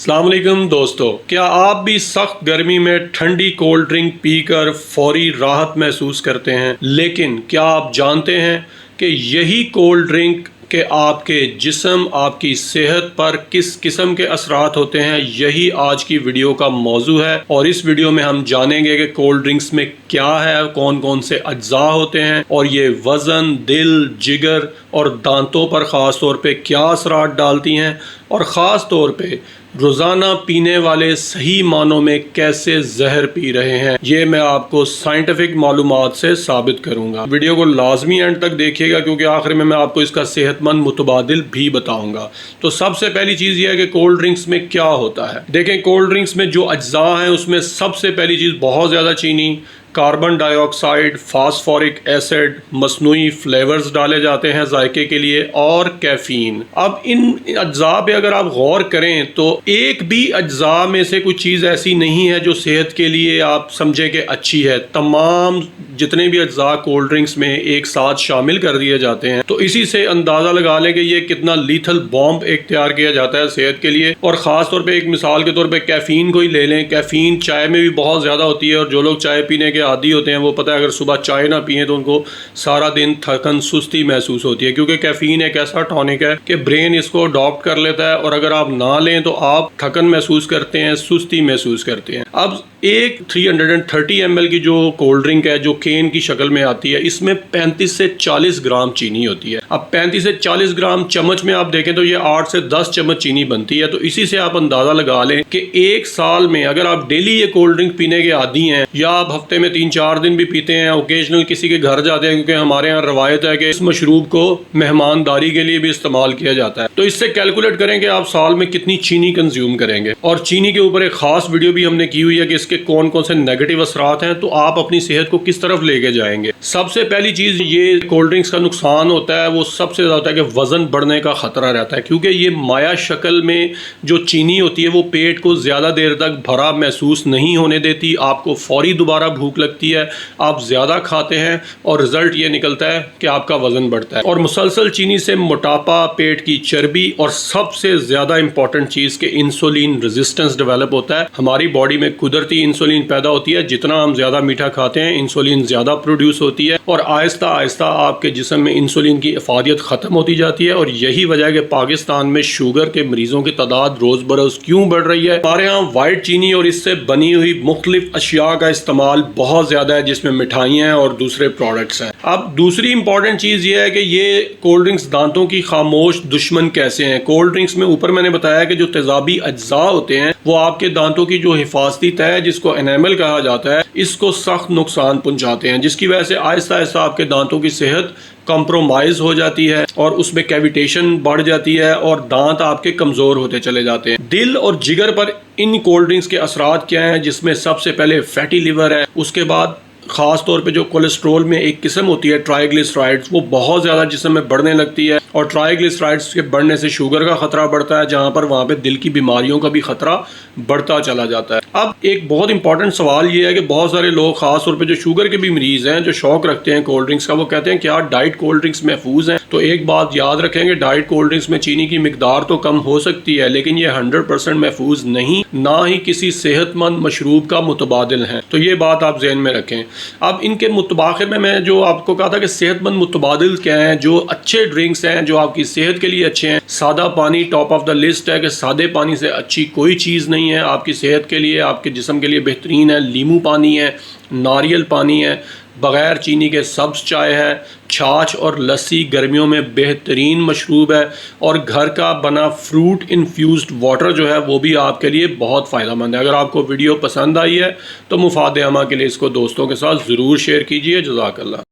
अस्सलाम वालेकुम दोस्तों, क्या आप भी सख्त गर्मी में ठंडी कोल्ड ड्रिंक पीकर फौरी राहत महसूस करते हैं? लेकिन क्या आप जानते हैं कि यही कोल्ड ड्रिंक के आपके जिस्म, आपकी सेहत पर किस किस्म के असरात होते हैं? यही आज की वीडियो का मौजू है और इस वीडियो में हम जानेंगे कि कोल्ड ड्रिंक्स में क्या है, कौन कौन से अज्जा होते हैं और ये वज़न, दिल, जिगर और दांतों पर ख़ास तौर पे क्या असरात डालती हैं और ख़ास तौर पे रोज़ाना पीने वाले सही मानों में कैसे जहर पी रहे हैं, ये मैं आपको साइंटिफिक मालूमात से साबित करूंगा। वीडियो को लाजमी एंड तक देखिएगा क्योंकि आखिर में मैं आपको इसका सेहतमंद मुतबादिल भी बताऊंगा। तो सबसे पहली चीज़ ये है कि कोल्ड ड्रिंक्स में क्या होता है। देखें, कोल्ड ड्रिंक्स में जो अज्जा हैं उसमें सबसे पहली चीज़ बहुत ज़्यादा चीनी, कार्बन डाइऑक्साइड, फास्फोरिक एसिड, मसनूई फ्लेवर्स डाले जाते हैं जायके के लिए और कैफीन। अब इन अज्जा पे अगर आप गौर करें तो एक भी अज्जा में से कोई चीज़ ऐसी नहीं है जो सेहत के लिए आप समझें कि अच्छी है। तमाम जितने भी अज्जा कोल्ड ड्रिंक्स में एक साथ शामिल कर दिए जाते हैं, तो इसी से अंदाज़ा लगा लें कि ये कितना लीथल बॉम्ब एक तैयार किया जाता है सेहत के लिए। और ख़ास तौर पे एक मिसाल के तौर पे कैफीन को ही ले लें। कैफीन चाय में भी बहुत ज़्यादा होती है और जो लोग चाय पीने के आदी होते हैं वो पता है अगर सुबह चाय ना पिए तो उनको सारा दिन थकन, सुस्ती महसूस होती है, क्योंकि कैफीन एक ऐसा टॉनिक है कि ब्रेन इसको अडॉप्ट कर लेता है और अगर आप ना लें तो आप थकन महसूस करते हैं, सुस्ती महसूस करते हैं। अब एक 330 ml की जो कोल्ड ड्रिंक है जो केन की शक्ल में आती है, इसमें 35 से 40 ग्राम चीनी होती है। अब 35 से 40 ग्राम चम्मच में आप देखें तो ये 8 से 10 चम्मच चीनी बनती है। तो इसी से आप अंदाज़ा लगा लें कि एक साल में अगर आप डेली ये कोल्ड ड्रिंक पीने के आदी हैं या आप हफ्ते में 3-4 दिन भी पीते हैं, ओकेजनल किसी के घर जाते हैं, क्योंकि हमारे यहाँ रवायत है कि इस मशरूब को मेहमानदारी के लिए भी इस्तेमाल किया जाता है, तो इससे कैलकुलेट करें कि आप साल में कितनी चीनी कंज्यूम करेंगे। और चीनी के ऊपर एक खास वीडियो भी हमने की हुई है कि इसके कौन कौन से नेगेटिव असरात हैं, तो आप अपनी सेहत को किस तरफ लेके जाएंगे। सबसे पहली चीज ये कोल्ड ड्रिंक्स का नुकसान होता है वो सबसे ज्यादा है कि वजन बढ़ने का खतरा रहता है, क्योंकि ये माया शक्ल में जो चीनी होती है वो पेट को ज्यादा देर तक भरा महसूस नहीं होने देती। आपको फौरी दोबारा भूख लगती है, आप ज्यादा खाते हैं और रिजल्ट ये निकलता है कि आपका वजन बढ़ता है। और मुसलसल चीनी से मोटापा, पेट की चर्बी और सबसे ज्यादा इंपॉर्टेंट चीज के इंसुलिन रेजिस्टेंस डेवलप होता है। हमारी बॉडी में कुदरती इंसुलिन पैदा होती है, जितना हम ज्यादा मीठा खाते हैं इंसुलिन ज्यादा प्रोड्यूस होती है और आहिस्ता आहिस्ता आपके जिस्म में इंसुलिन की इफादियत खत्म होती जाती है। और यही वजह है कि पाकिस्तान में शुगर के मरीजों की तादाद रोज बरोज क्यों बढ़ रही है। हमारे यहाँ वाइट चीनी और इससे बनी हुई मुख्तलिफ अशिया का इस्तेमाल बहुत ज्यादा है, जिसमें मिठाइयाँ और दूसरे प्रोडक्ट्स हैं। अब दूसरी इंपॉर्टेंट चीज ये है कि ये कोल्ड ड्रिंक्स दांतों की खामोश दुश्मन कैसे हैं। कोल्ड ड्रिंक्स में ऊपर मैंने बताया कि जो तेजाबी अज्जा होते हैं वो आपके दांतों की जो हिफाजती तय है जिसको एनेमल कहा जाता है, इसको सख्त नुकसान पहुंचाते हैं, जिसकी वजह से आहिस्ता आहिस्ता आपके दांतों की सेहत कॉम्प्रोमाइज हो जाती है और उसमें कैविटेशन बढ़ जाती है और दांत आपके कमजोर होते चले जाते हैं। दिल और जिगर पर इन कोल्ड ड्रिंक्स के असरात क्या हैं, जिसमें सबसे पहले फैटी लिवर है, उसके बाद खास तौर पे जो कोलेस्ट्रोल में एक किस्म होती है ट्राइग्लिसराइड्स, वो बहुत ज़्यादा जिस्म में बढ़ने लगती है और ट्राइग्लिसराइड्स के बढ़ने से शुगर का खतरा बढ़ता है, जहाँ पर वहाँ पे दिल की बीमारियों का भी खतरा बढ़ता चला जाता है। अब एक बहुत इंपॉर्टेंट सवाल ये है कि बहुत सारे लोग खास तौर पे जो शुगर के भी मरीज हैं जो शौक रखते हैं कोल्ड ड्रिंक्स का, वो कहते हैं क्या डाइट कोल्ड ड्रिंक्स महफूज हैं। तो एक बात याद रखेंगे, डाइट कोल्ड ड्रिंक्स में चीनी की मिकदार तो कम हो सकती है लेकिन ये 100% महफूज नहीं, ना ही किसी सेहतमंद मशरूब का मुतबादिल है। तो ये बात आप जहन में रखें। अब इनके मुतबाखिर में मैं जो आपको कहा था कि सेहतमंद मुतबादिल क्या हैं, जो अच्छे ड्रिंक्स हैं जो आपकी सेहत के लिए अच्छे हैं। सादा पानी टॉप ऑफ द लिस्ट है कि सादे पानी से अच्छी कोई चीज़ नहीं है आपकी सेहत के लिए, आपके जिस्म के लिए बेहतरीन है। नींबू पानी है, नारियल पानी है, बग़ैर चीनी के सब्ज़ चाय है, छाछ और लस्सी गर्मियों में बेहतरीन मशरूब है और घर का बना फ्रूट इन्फ्यूज़्ड वाटर जो है वो भी आपके लिए बहुत फ़ायदेमंद है। अगर आपको वीडियो पसंद आई है तो मुफाद आमा के लिए इसको दोस्तों के साथ ज़रूर शेयर कीजिए। जज़ाकल्लाह।